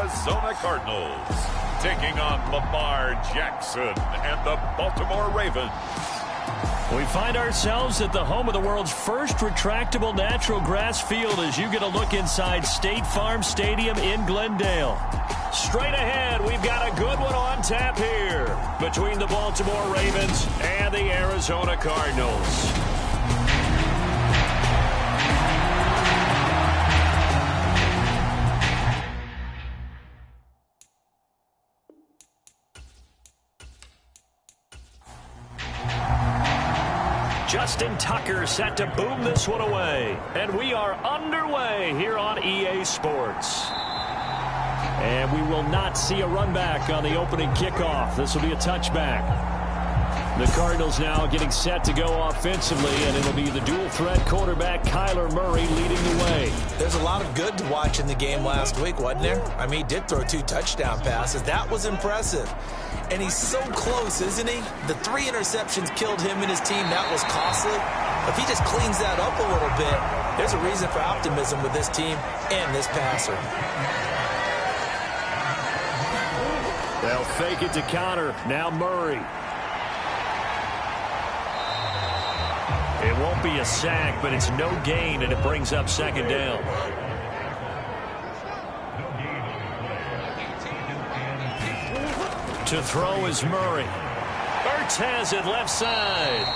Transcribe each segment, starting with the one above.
Arizona Cardinals, taking on Lamar Jackson and the Baltimore Ravens. We find ourselves at the home of the world's first retractable natural grass field as you get a look inside State Farm Stadium in Glendale. Straight ahead, we've got a good one on tap here between the Baltimore Ravens and the Arizona Cardinals. Justin Tucker set to boom this one away. And we are underway here on EA Sports. And we will not see a run back on the opening kickoff. This will be a touchback. The Cardinals now getting set to go offensively, and it'll be the dual-threat quarterback Kyler Murray leading the way. There's a lot of good to watch in the game last week, wasn't there? I mean, he did throw 2 touchdown passes. That was impressive. And he's so close, isn't he? The 3 interceptions killed him and his team. That was costly. If he just cleans that up a little bit, there's a reason for optimism with this team and this passer. They'll fake it to Connor. Now Murray. It won't be a sack, but it's no gain, and it brings up second down. To throw is Murray. Ertz has it left side.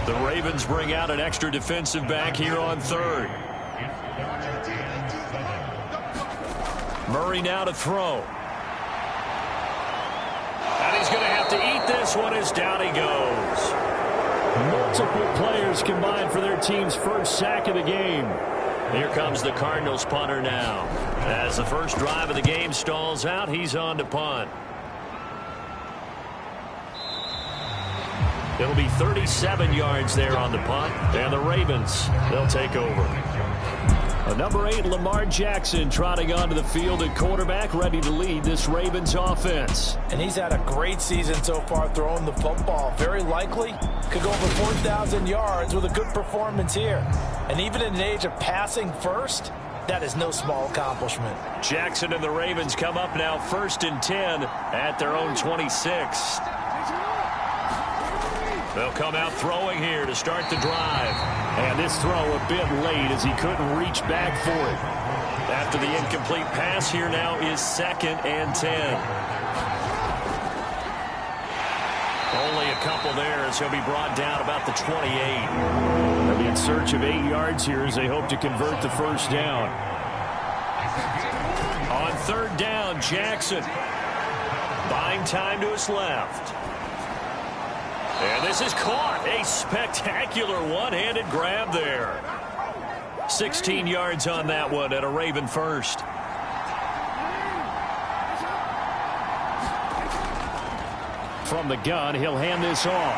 The Ravens bring out an extra defensive back here on third. Murray now to throw. And he's going to have to eat this one as down he goes. Multiple players combined for their team's first sack of the game. Here comes the Cardinals punter now. As the first drive of the game stalls out, he's on to punt. It'll be 37 yards there on the punt, and the Ravens, they'll take over. Number 8, Lamar Jackson, trotting onto the field at quarterback, ready to lead this Ravens offense. And he's had a great season so far throwing the football. Very likely could go over 4,000 yards with a good performance here. And even in an age of passing first, that is no small accomplishment. Jackson and the Ravens come up now 1st and 10 at their own 26. They'll come out throwing here to start the drive. And this throw a bit late as he couldn't reach back for it. After the incomplete pass, here now is 2nd and 10. Only a couple there as he'll be brought down about the 28. They'll be in search of 8 yards here as they hope to convert the first down. On 3rd down, Jackson buying time to his left. And this is caught. A spectacular one-handed grab there. 16 yards on that one and a Raven first. From the gun, he'll hand this off.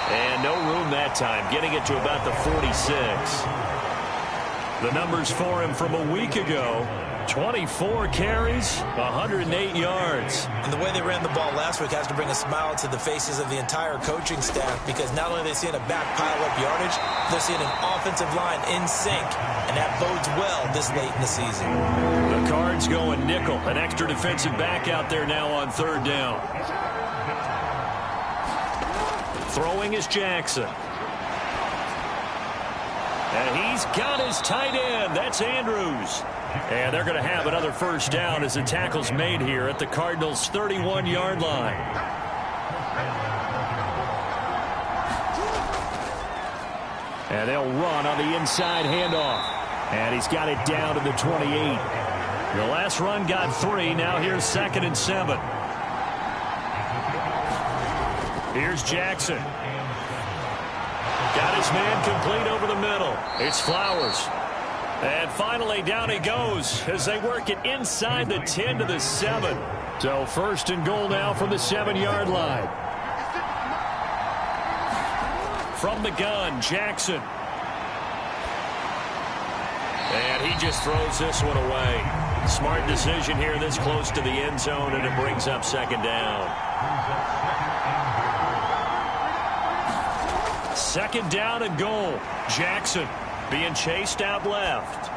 And no room that time, getting it to about the 46. The numbers for him from a week ago. 24 carries, 108 yards. And the way they ran the ball last week has to bring a smile to the faces of the entire coaching staff, because not only are they seeing a back pile up yardage, they're seeing an offensive line in sync, and that bodes well this late in the season. The Cards going nickel, an extra defensive back out there now on 3rd down. Throwing is Jackson. And he's got his tight end. That's Andrews. And they're going to have another first down as the tackle's made here at the Cardinals' 31-yard line. And they'll run on the inside handoff. And he's got it down to the 28. The last run got 3. Now here's 2nd and 7. Here's Jackson. Got his man complete over the middle. It's Flowers. And finally, down he goes as they work it inside the 10 to the 7. So 1st and goal now from the 7-yard line. From the gun, Jackson. And he just throws this one away. Smart decision here this close to the end zone, and it brings up 2nd down. 2nd down and goal. Jackson being chased out left.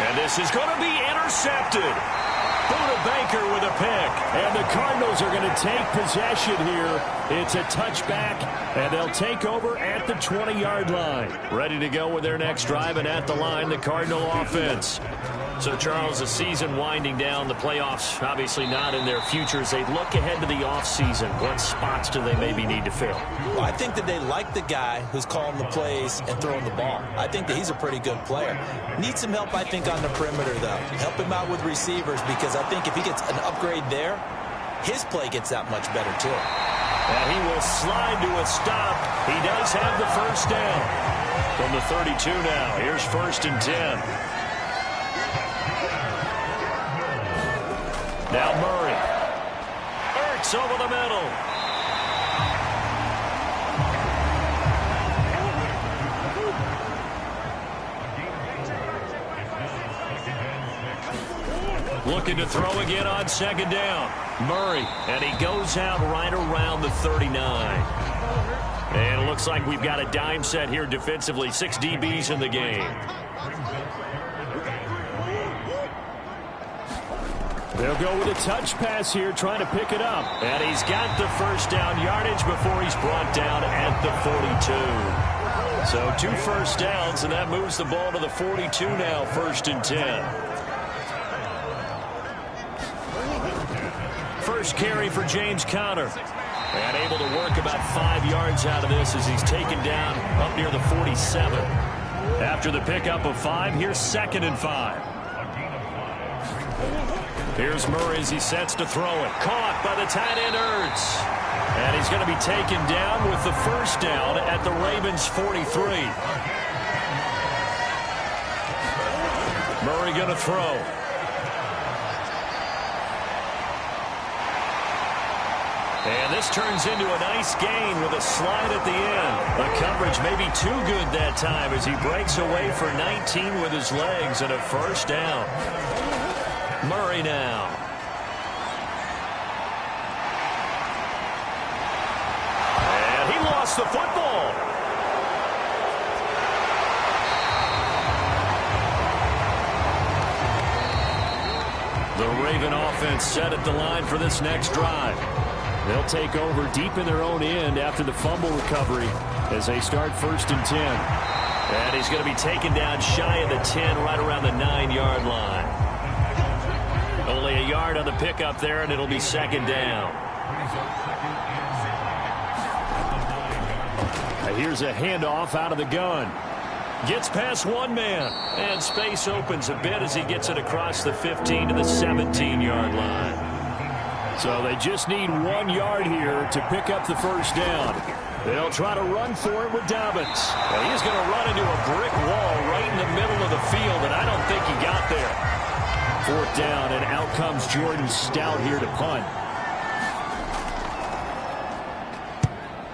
And this is going to be intercepted. Buda Baker with a pick. And the Cardinals are going to take possession here. It's a touchback, and they'll take over at the 20-yard line. Ready to go with their next drive, and at the line, the Cardinal offense. So, Charles, the season winding down, the playoffs obviously not in their future. As they look ahead to the offseason, what spots do they maybe need to fill? Well, I think that they like the guy who's calling the plays and throwing the ball. I think that he's a pretty good player. Needs some help, I think, on the perimeter, though. Help him out with receivers, because I think if he gets an upgrade there, his play gets that much better, too. And he will slide to a stop. He does have the first down. From the 32 now, here's 1st and 10. Now Murray. Ertz over the middle. Looking to throw again on 2nd down. Murray, and he goes out right around the 39. And it looks like we've got a dime set here defensively. 6 DBs in the game. They'll go with a touch pass here, trying to pick it up. And he's got the first down yardage before he's brought down at the 42. So 2 first downs, and that moves the ball to the 42 now, 1st and 10. First carry for James Conner. And able to work about 5 yards out of this as he's taken down up near the 47. After the pickup of 5, here's 2nd and 5. Here's Murray as he sets to throw it. Caught by the tight end Ertz. And he's going to be taken down with the first down at the Ravens' 43. Murray going to throw. And this turns into a nice gain with a slide at the end. The coverage may be too good that time as he breaks away for 19 with his legs and a first down. Murray now. And he lost the football. The Raven offense set at the line for this next drive. They'll take over deep in their own end after the fumble recovery as they start 1st and 10. And he's going to be taken down shy of the 10, right around the 9-yard line. Only a yard on the pickup there, and it'll be 2nd down. Here's a handoff out of the gun. Gets past one man, and space opens a bit as he gets it across the 15 to the 17-yard line. So they just need 1 yard here to pick up the first down. They'll try to run for it with Dobbins. Well, he's going to run into a brick wall right in the middle of the field, and I don't think he got there. 4th down, and out comes Jordan Stout here to punt.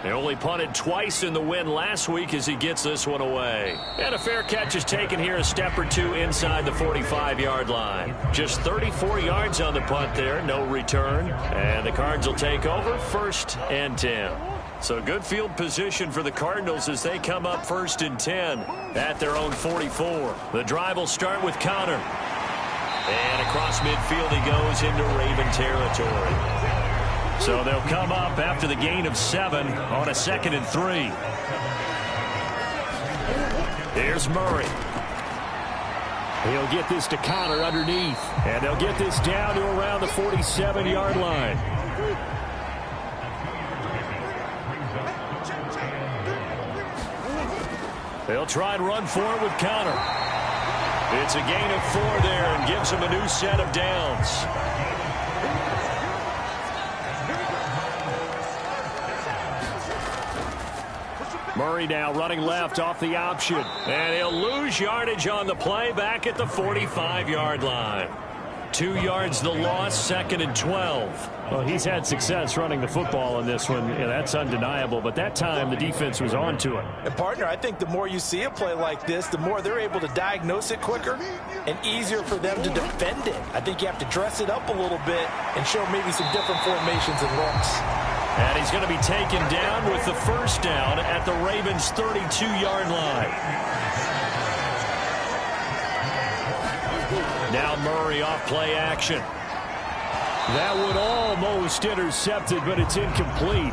They only punted twice in the win last week as he gets this one away. And a fair catch is taken here a step or 2 inside the 45-yard line. Just 34 yards on the punt there, no return. And the Cards will take over 1st and 10. So good field position for the Cardinals as they come up 1st and 10 at their own 44. The drive will start with Conner. And across midfield he goes into Raven territory. So they'll come up after the gain of 7 on a 2nd and 3. Here's Murray. He'll get this to Conner underneath. And they'll get this down to around the 47-yard line. They'll try and run for it with Conner. It's a gain of 4 there and gives him a new set of downs. Murray now running left off the option. And he'll lose yardage on the play back at the 45-yard line. 2 yards the loss, 2nd and 12. Well, he's had success running the football in this one. Yeah, that's undeniable. But that time, the defense was on to it. And, partner, I think the more you see a play like this, the more they're able to diagnose it quicker and easier for them to defend it. I think you have to dress it up a little bit and show maybe some different formations and looks. And he's going to be taken down with the first down at the Ravens' 32-yard line. Now Murray off play action. That would almost intercepted, but it's incomplete.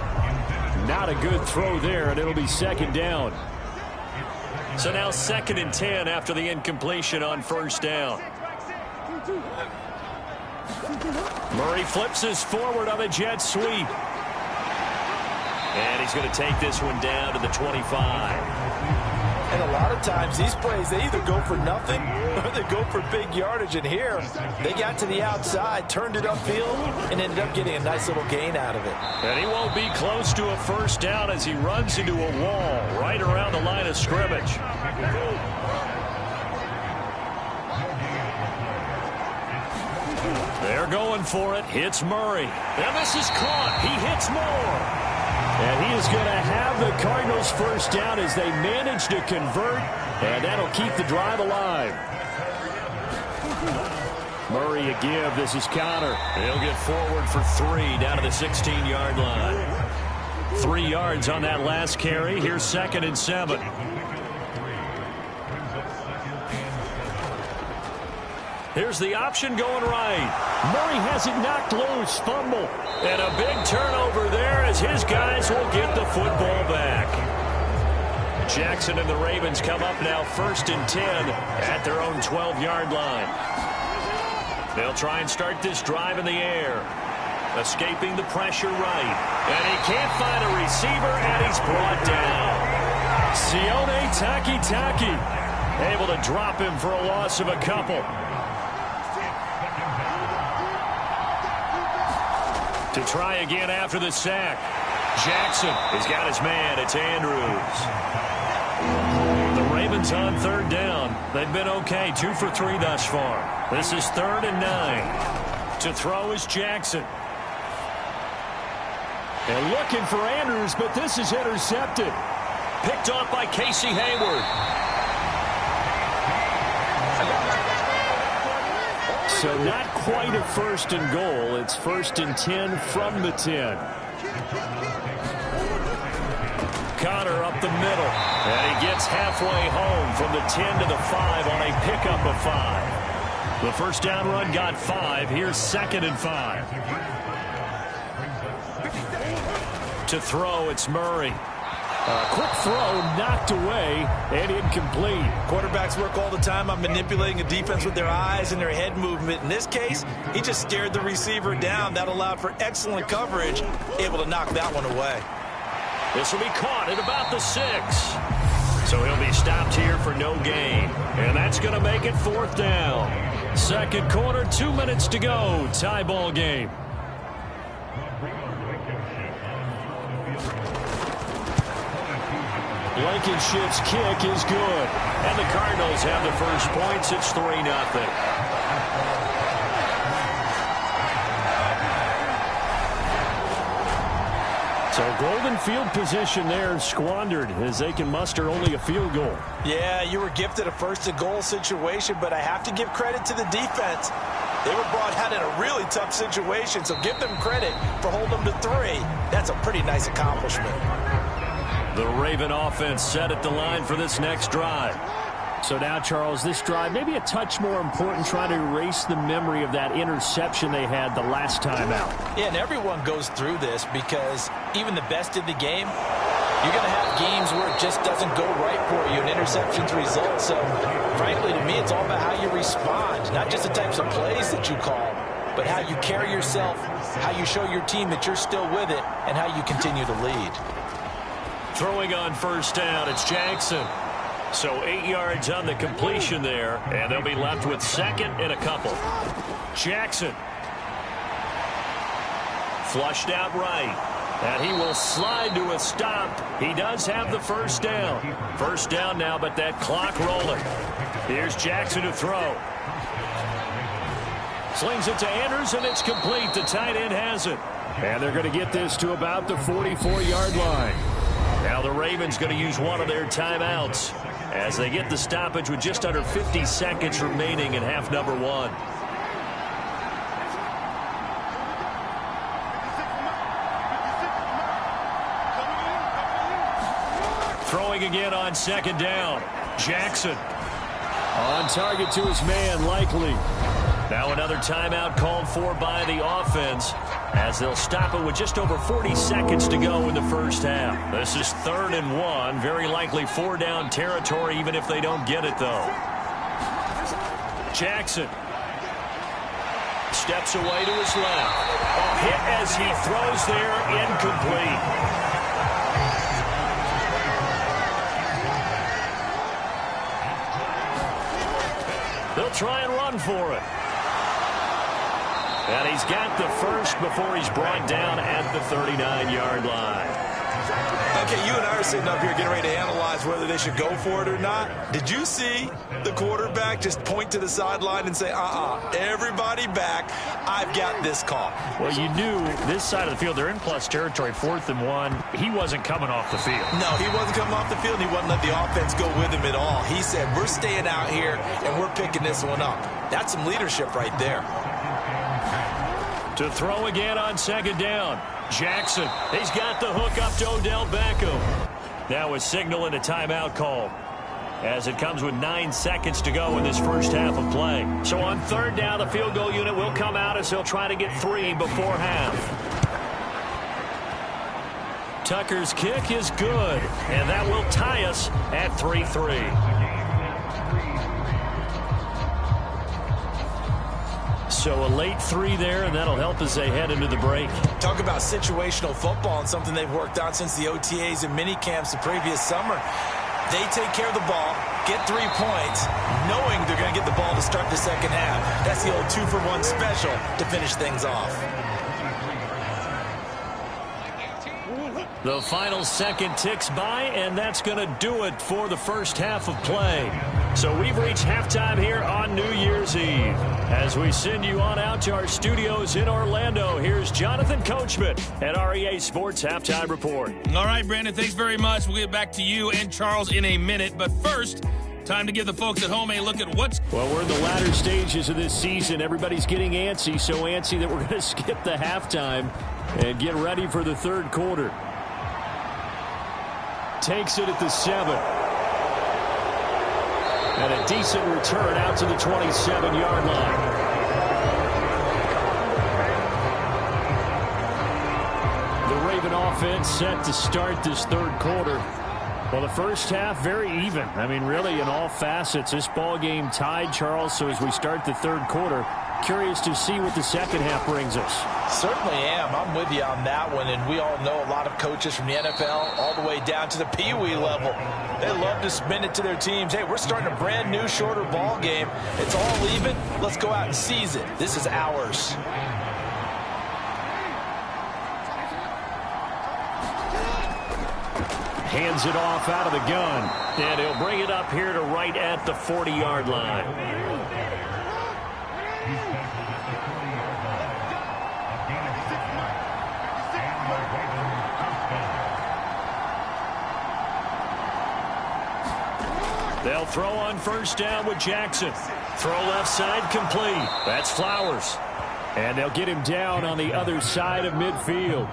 Not a good throw there, and it'll be second down. So now 2nd and 10 after the incompletion on first down. Murray flips us forward on a jet sweep. And he's going to take this one down to the 25. And a lot of times these plays, they either go for nothing or they go for big yardage. And here, they got to the outside, turned it upfield, and ended up getting a nice little gain out of it. And he won't be close to a first down as he runs into a wall right around the line of scrimmage. They're going for it. Hits Murray. And this is caught. He hits more. And he is going to have the Cardinals first down as they manage to convert, and that'll keep the drive alive. Murray a give. This is Connor. He'll get forward for 3 down to the 16-yard line. 3 yards on that last carry. Here's 2nd and 7. Here's the option going right. Murray has it knocked loose. Fumble. And a big turnover there as his guys will get the football back. Jackson and the Ravens come up now 1st and 10 at their own 12-yard line. They'll try and start this drive in the air. Escaping the pressure right. And he can't find a receiver, and he's brought down. Sione Takitaki able to drop him for a loss of a couple. To try again after the sack. Jackson has got his man. It's Andrews. The Ravens on 3rd down. They've been okay. 2 for 3 thus far. This is 3rd and 9. To throw is Jackson. And looking for Andrews, but this is intercepted. Picked off by Casey Hayward. So not quite a 1st and goal. It's 1st and 10 from the 10. Connor up the middle. And he gets halfway home from the 10 to the 5 on a pickup of 5. The first down run got 5. Here's 2nd and 5. To throw, it's Murray. Quick throw, knocked away, and incomplete. Quarterbacks work all the time on manipulating a defense with their eyes and their head movement. In this case, he just stared the receiver down. That allowed for excellent coverage, able to knock that one away. This will be caught at about the 6. So he'll be stopped here for no gain. And that's going to make it 4th down. 2nd quarter, 2 minutes to go. Tie ball game. Blankenship's kick is good. And the Cardinals have the first points. It's 3-0. So golden field position there squandered as they can muster only a field goal. Yeah, you were gifted a 1st and goal situation, but I have to give credit to the defense. They were brought out in a really tough situation, so give them credit for holding them to 3. That's a pretty nice accomplishment. The Raven offense set at the line for this next drive. So now, Charles, this drive maybe a touch more important, trying to erase the memory of that interception they had the last time out. Yeah, and everyone goes through this because even the best in the game, you're going to have games where it just doesn't go right for you and interceptions result. So, frankly, to me, it's all about how you respond, not just the types of plays that you call, but how you carry yourself, how you show your team that you're still with it, and how you continue to lead. Throwing on first down, it's Jackson. So 8 yards on the completion there, and they'll be left with 2nd and a couple. Jackson. Flushed out right. And he will slide to a stop. He does have the first down. First down now, but that clock rolling. Here's Jackson to throw. Slings it to Anders, and it's complete. The tight end has it. And they're going to get this to about the 44-yard line. Now the Ravens going to use one of their timeouts as they get the stoppage with just under 50 seconds remaining in half number 1. Throwing again on 2nd down. Jackson. On target to his man, likely. Now another timeout called for by the offense as they'll stop it with just over 40 seconds to go in the first half. This is 3rd and 1. Very likely 4-down territory even if they don't get it, though. Jackson steps away to his left. A hit as he throws there, incomplete. They'll try and run for it. And he's got the first before he's brought down at the 39-yard line. Okay, you and I are sitting up here getting ready to analyze whether they should go for it or not. Did you see the quarterback just point to the sideline and say, everybody back, I've got this call? Well, you knew this side of the field, they're in plus territory, 4th and 1. He wasn't coming off the field. No, he wasn't coming off the field. He wouldn't let the offense go with him at all. He said, we're staying out here, and we're picking this one up. That's some leadership right there. To throw again on 2nd down. Jackson, he's got the hook up to Odell Beckham. Now a signal and a timeout call as it comes with 9 seconds to go in this first half of play. So on 3rd down, the field goal unit will come out as they'll try to get 3 before half. Tucker's kick is good, and that will tie us at 3-3. So a late 3 there, and that'll help as they head into the break. Talk about situational football and something they've worked on since the OTAs and mini camps the previous summer. They take care of the ball, get 3 points, knowing they're going to get the ball to start the second half. That's the old 2-for-1 special to finish things off. The final second ticks by, and that's going to do it for the first half of play. So we've reached halftime here on New Year's Eve. As we send you on out to our studios in Orlando, here's Jonathan Coachman at our EA Sports Halftime Report. All right, Brandon, thanks very much. We'll get back to you and Charles in a minute. But first, time to give the folks at home a look at what's... Well, we're in the latter stages of this season. Everybody's getting antsy, so antsy that we're going to skip the halftime and get ready for the third quarter. Takes it at the 7. And a decent return out to the 27-yard line. The Raven offense set to start this third quarter. Well, the first half, very even. I mean, really, in all facets, this ball game tied, Charles. So as we start the third quarter, curious to see what the second half brings us. Certainly am. I'm with you on that one. And we all know a lot of coaches from the NFL all the way down to the Pee-wee level. They love to spin it to their teams. Hey, we're starting a brand new, shorter ball game. It's all even. Let's go out and seize it. This is ours. Hands it off out of the gun. And he'll bring it up here to right at the 40-yard line. They'll throw on first down with Jackson. Throw left side complete. That's Flowers. And they'll get him down on the other side of midfield.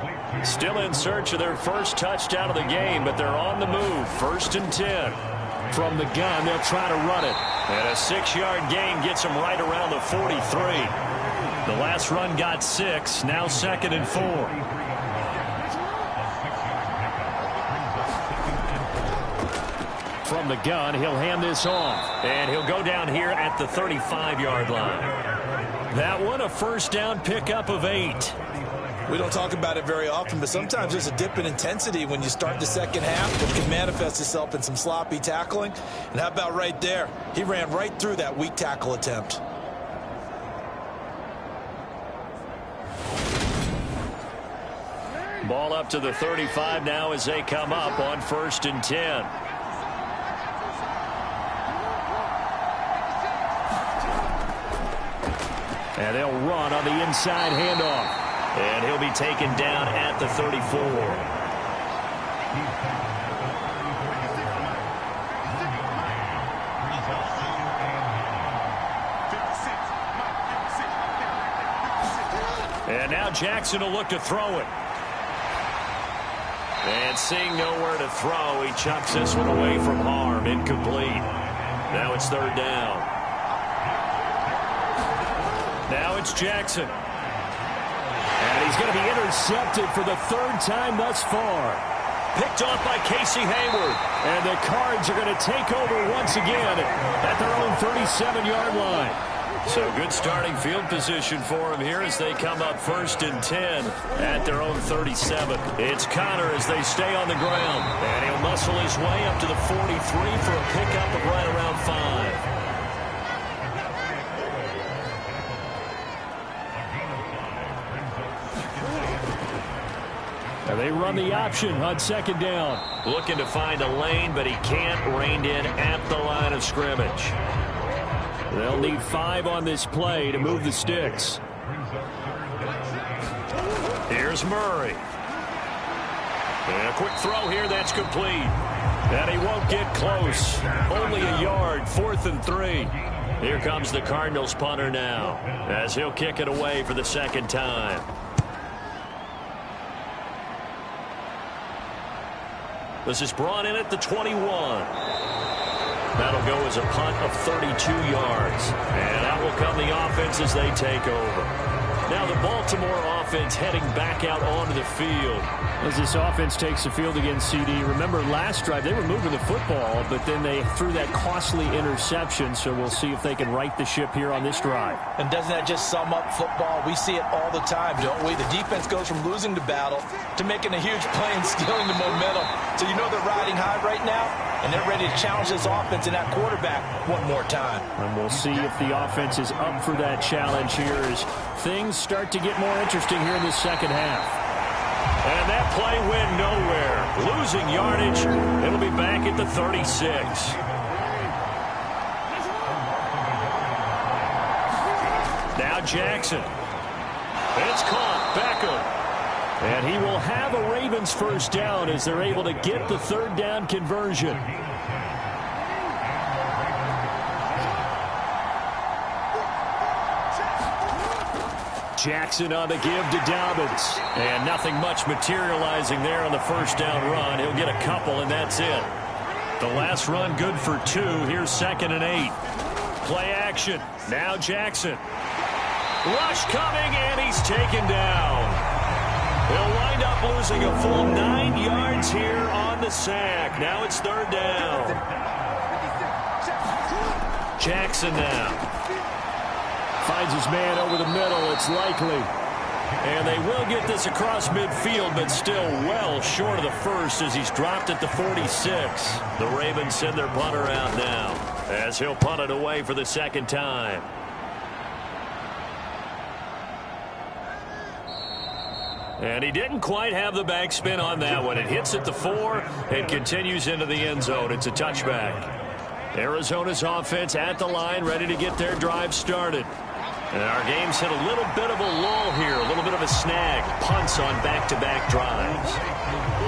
Still in search of their first touchdown of the game, but they're on the move. 1st and 10. From the gun, they'll try to run it. And a 6-yard gain gets them right around the 43. The last run got 6. Now 2nd and 4. From the gun, he'll hand this off. And he'll go down here at the 35-yard line. That one, a first down pickup of 8. We don't talk about it very often, but sometimes there's a dip in intensity when you start the second half that can manifest itself in some sloppy tackling. And how about right there? He ran right through that weak tackle attempt. Ball up to the 35 now as they come up on 1st and 10. And they'll run on the inside handoff. And he'll be taken down at the 34. And now Jackson will look to throw it. And seeing nowhere to throw, he chucks this one away from harm. Incomplete. Now it's third down. Now it's Jackson. And he's going to be intercepted for the third time thus far. Picked off by Casey Hayward. And the Cards are going to take over once again at their own 37-yard line. So good starting field position for him here as they come up 1st and 10 at their own 37. It's Connor as they stay on the ground. And he'll muscle his way up to the 43 for a pickup of right around 5. Now they run the option on 2nd down. Looking to find a lane, but he can't. Reined in at the line of scrimmage. They'll need 5 on this play to move the sticks. Here's Murray. And a quick throw here, that's complete. And he won't get close. Only a yard, 4th and 3. Here comes the Cardinals punter now, as he'll kick it away for the 2nd time. This is brought in at the 21. That'll go as a punt of 32 yards. And out will come the offense as they take over. Now the Baltimore offense heading back out onto the field. As this offense takes the field against CD, remember last drive they were moving the football, but then they threw that costly interception, so we'll see if they can right the ship here on this drive. And doesn't that just sum up football? We see it all the time, don't we? The defense goes from losing the battle to making a huge play and stealing the momentum. So you know they're riding high right now, and they're ready to challenge this offense and that quarterback one more time. And we'll see if the offense is up for that challenge here as things start to get more interesting here in the second half. And that play went nowhere. Losing yardage. It'll be back at the 36. Now Jackson. It's caught. Beckham. And he will have a Ravens first down as they're able to get the 3rd down conversion. Jackson on the give to Dobbins. And nothing much materializing there on the first down run. He'll get a couple, and that's it. The last run good for 2. Here's 2nd and 8. Play action. Now Jackson. Rush coming, and he's taken down. He'll wind up losing a full 9 yards here on the sack. Now it's 3rd down. Jackson now. Finds his man over the middle. It's likely. And they will get this across midfield, but still well short of the first as he's dropped at the 46. The Ravens send their punter out now as he'll punt it away for the 2nd time. And he didn't quite have the backspin on that one. It hits at the 4 and continues into the end zone. It's a touchback. Arizona's offense at the line, ready to get their drive started. And our game's hit a little bit of a lull here, a little bit of a snag. Punts on back-to-back drives.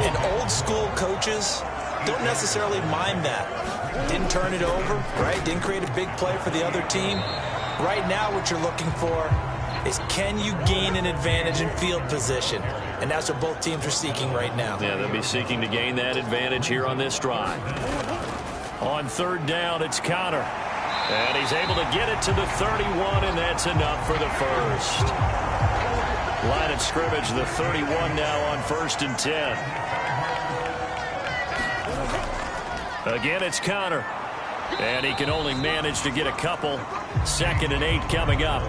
And old-school coaches don't necessarily mind that. Didn't turn it over, right? Didn't create a big play for the other team. Right now what you're looking for is can you gain an advantage in field position? And that's what both teams are seeking right now. Yeah, they'll be seeking to gain that advantage here on this drive. On 3rd down, it's Connor. And he's able to get it to the 31, and that's enough for the first. Line of scrimmage, the 31 now on 1st and 10. Again, it's Connor. And he can only manage to get a couple. 2nd and 8 coming up.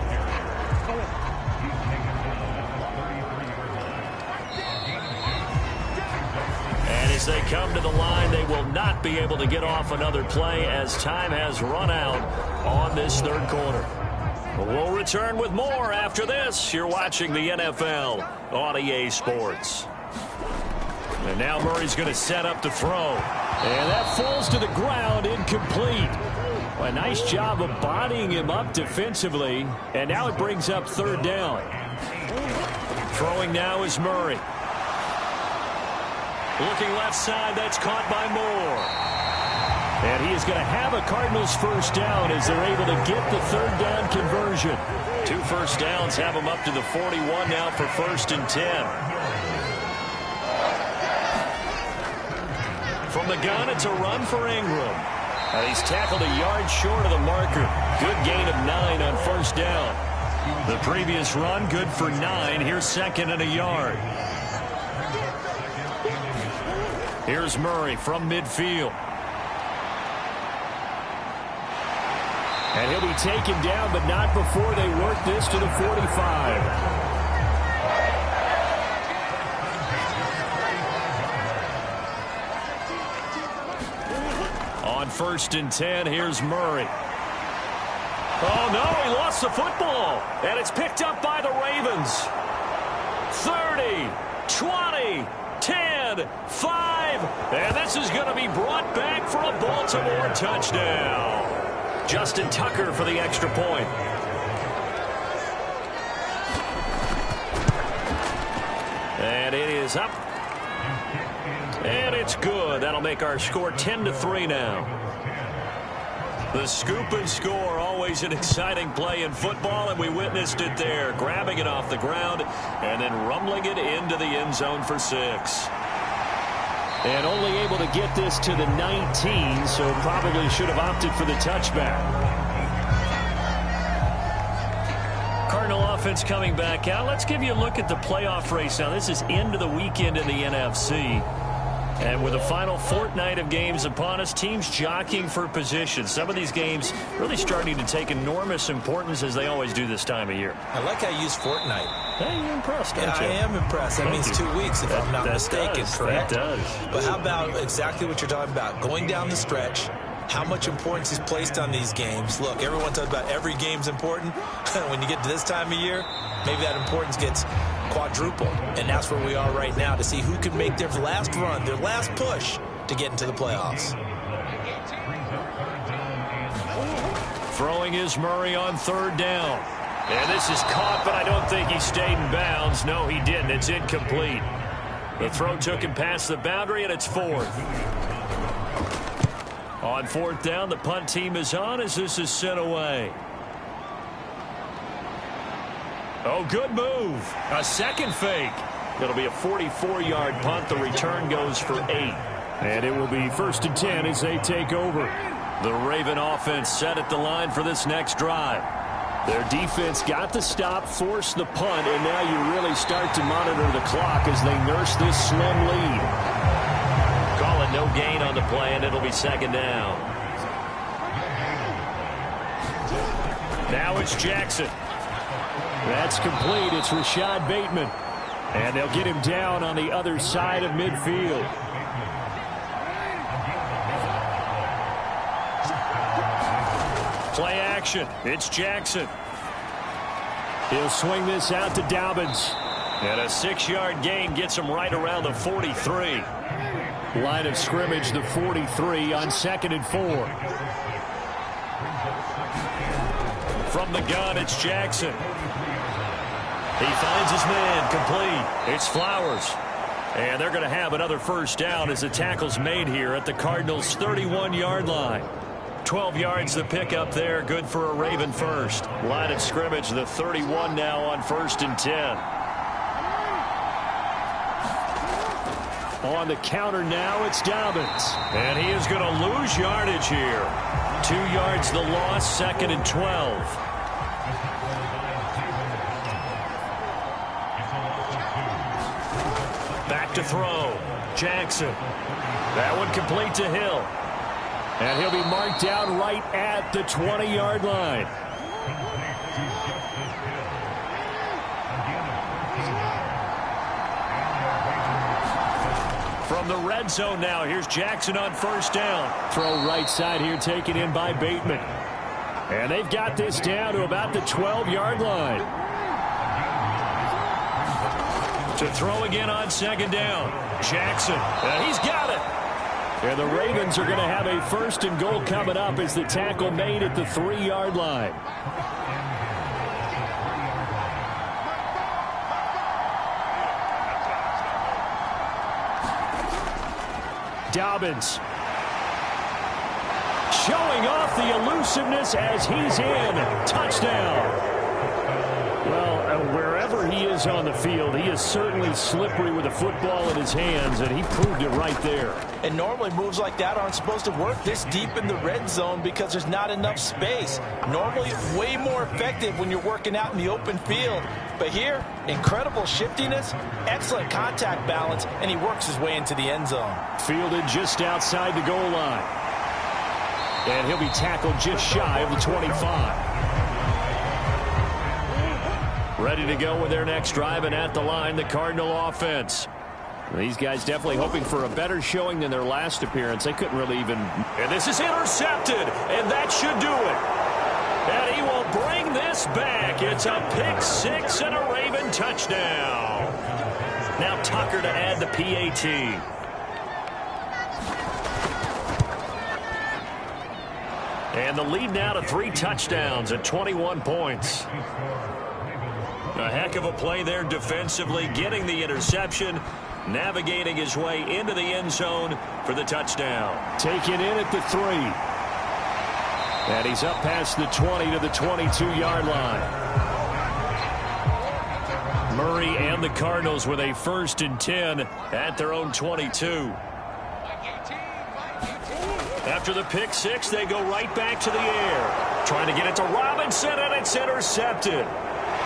As they come to the line, they will not be able to get off another play as time has run out on this 3rd quarter. We'll return with more after this. You're watching the NFL on EA Sports. And now Murray's going to set up to throw. And that falls to the ground, incomplete. A nice job of bodying him up defensively. And now it brings up 3rd down. Throwing now is Murray. Looking left side, that's caught by Moore. And he is going to have a Cardinals first down as they're able to get the 3rd down conversion. 2 first downs have them up to the 41 now for 1st and 10. From the gun, it's a run for Ingram. He's tackled a yard short of the marker. Good gain of 9 on first down. The previous run, good for 9. Here's second and a yard. Here's Murray from midfield. And he'll be taken down, but not before they work this to the 45. On first and 10, here's Murray. Oh, no, he lost the football. And it's picked up by the Ravens. 30, 20, 10, 5. And this is going to be brought back for a Baltimore touchdown. Justin Tucker for the extra point. And it is up. And it's good. That'll make our score 10-3 now. The scoop and score, always an exciting play in football, and we witnessed it there. Grabbing it off the ground and then rumbling it into the end zone for 6. And only able to get this to the 19, so probably should have opted for the touchback. Cardinal offense coming back out. Let's give you a look at the playoff race now. This is into the weekend in the NFC. And with the final fortnight of games upon us, teams jockeying for position. Some of these games really starting to take enormous importance as they always do this time of year. I like how you use fortnight. Hey, you're impressed, aren't you? I am impressed. That means 2 weeks, if I'm not mistaken, correct? That does. But how about exactly what you're talking about? Going down the stretch, how much importance is placed on these games. Look, everyone talks about every game's important. When you get to this time of year, maybe that importance gets quadrupled. And that's where we are right now to see who can make their last run, their last push to get into the playoffs. Throwing is Murray on third down. And this is caught, but I don't think he stayed in bounds. No, he didn't. It's incomplete. The throw took him past the boundary, and it's 4th. On 4th down, the punt team is on as this is sent away. Oh, good move. A second fake. It'll be a 44-yard punt. The return goes for 8. And it will be 1st and 10 as they take over. The Raven offense set at the line for this next drive. Their defense got the stop, forced the punt, and now you really start to monitor the clock as they nurse this slim lead. Call it no gain on the play, and it'll be 2nd down. Now it's Jackson. That's complete. It's Rashad Bateman. And they'll get him down on the other side of midfield. Play action. It's Jackson. He'll swing this out to Dobbins. And a 6-yard gain gets him right around the 43. Line of scrimmage, the 43 on 2nd and 4. From the gun, it's Jackson. He finds his man, complete. It's Flowers. And they're going to have another first down as the tackle's made here at the Cardinals' 31-yard line. 12 yards the pickup there, good for a Raven first. Line of scrimmage, the 31 now on 1st and 10. On the counter now, it's Dobbins. And he is going to lose yardage here. 2 yards the loss, 2nd and 12. Back to throw. Jackson. That one complete to Hill. And he'll be marked down right at the 20-yard line. From the red zone now, here's Jackson on first down. Throw right side here, taken in by Bateman. And they've got this down to about the 12-yard line. To throw again on 2nd down. Jackson. He's got it. And the Ravens are going to have a 1st and goal coming up as the tackle made at the 3-yard line. Dobbins showing off the elusiveness as he's in. Touchdown. Well, a Well, wherever he is on the field, he is certainly slippery with a football in his hands, and he proved it right there. And normally moves like that aren't supposed to work this deep in the red zone because there's not enough space. Normally way more effective when you're working out in the open field. But here, incredible shiftiness, excellent contact balance, and he works his way into the end zone. Fielded just outside the goal line. And he'll be tackled just shy of the 25. Ready to go with their next drive, and at the line, the Cardinal offense. These guys definitely hoping for a better showing than their last appearance. They couldn't really even... And this is intercepted, and that should do it. And he will bring this back. It's a pick six and a Raven touchdown. Now Tucker to add the PAT. And the lead now to 3 touchdowns at 21 points. A heck of a play there defensively, getting the interception, navigating his way into the end zone for the touchdown. Taken in at the 3. And he's up past the 20 to the 22-yard line. Murray and the Cardinals with a 1st and 10 at their own 22. After the pick six, they go right back to the air. Trying to get it to Robinson, and it's intercepted.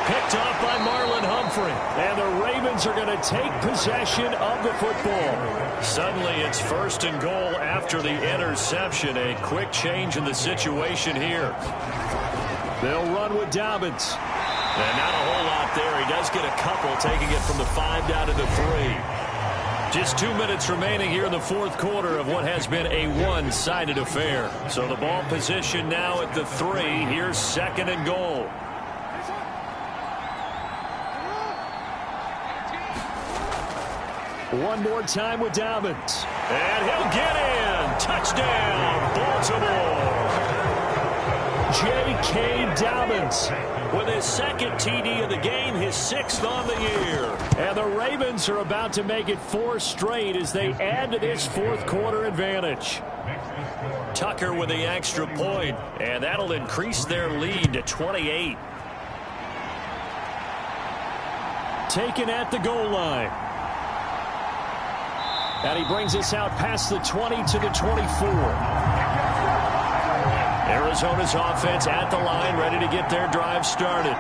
Picked off by Marlon Humphrey. And the Ravens are going to take possession of the football. Suddenly it's 1st and goal after the interception. A quick change in the situation here. They'll run with Dobbins. And not a whole lot there. He does get a couple, taking it from the 5 down to the 3. Just 2 minutes remaining here in the 4th quarter of what has been a one-sided affair. So the ball position now at the 3. Here's 2nd and goal. One more time with Dobbins. And he'll get in. Touchdown, Baltimore. J.K. Dobbins with his 2nd TD of the game, his 6th on the year. And the Ravens are about to make it 4 straight as they add to this 4th quarter advantage. Tucker with the extra point, and that'll increase their lead to 28. Taken at the goal line. And he brings us out past the 20 to the 24. Arizona's offense at the line, ready to get their drive started.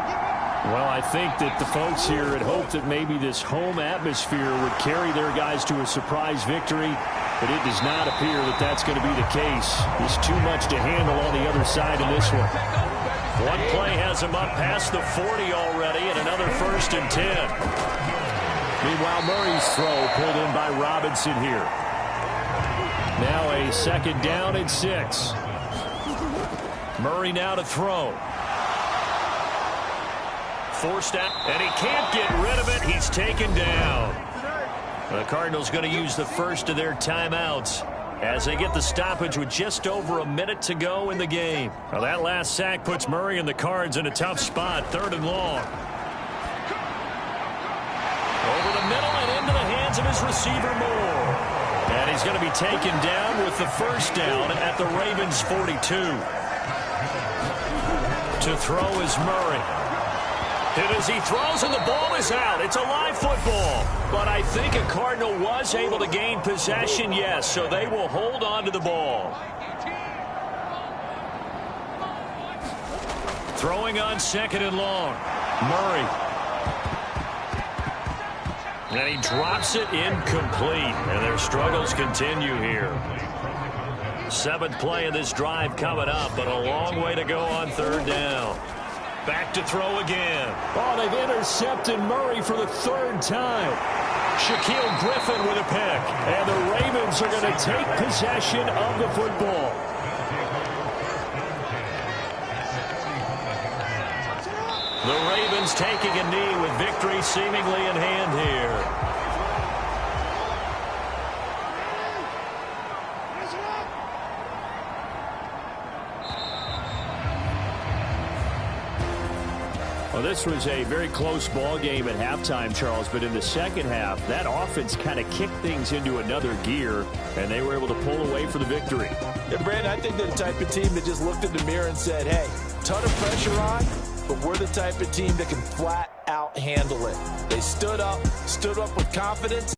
Well, I think that the folks here had hoped that maybe this home atmosphere would carry their guys to a surprise victory, but it does not appear that that's going to be the case. There's too much to handle on the other side in this one. One play has him up past the 40 already, and another 1st and 10. Meanwhile, Murray's throw pulled in by Robinson here. Now a 2nd down and 6. Murray now to throw. Forced out, and he can't get rid of it. He's taken down. The Cardinals going to use the first of their timeouts as they get the stoppage with just over a minute to go in the game. Well, that last sack puts Murray and the Cards in a tough spot, 3rd and long. Over the middle and into the hands of his receiver, Moore. And he's going to be taken down with the 1st down at the Ravens' 42. To throw is Murray. And as he throws, and the ball is out. It's a live football. But I think a Cardinal was able to gain possession, yes, so they will hold on to the ball. Throwing on 2nd and long. Murray. And he drops it incomplete. And their struggles continue here. 7th play of this drive coming up, but a long way to go on 3rd down. Back to throw again. Oh, they've intercepted Murray for the 3rd time. Shaquille Griffin with a pick. And the Ravens are going to take possession of the football. The Ravens taking a knee with victory seemingly in hand here. Well, this was a very close ball game at halftime, Charles, but in the 2nd half, that offense kind of kicked things into another gear, and they were able to pull away for the victory. And, Brandon, I think they're the type of team that just looked in the mirror and said, hey, ton of pressure on, but we're the type of team that can flat out handle it. They stood up with confidence.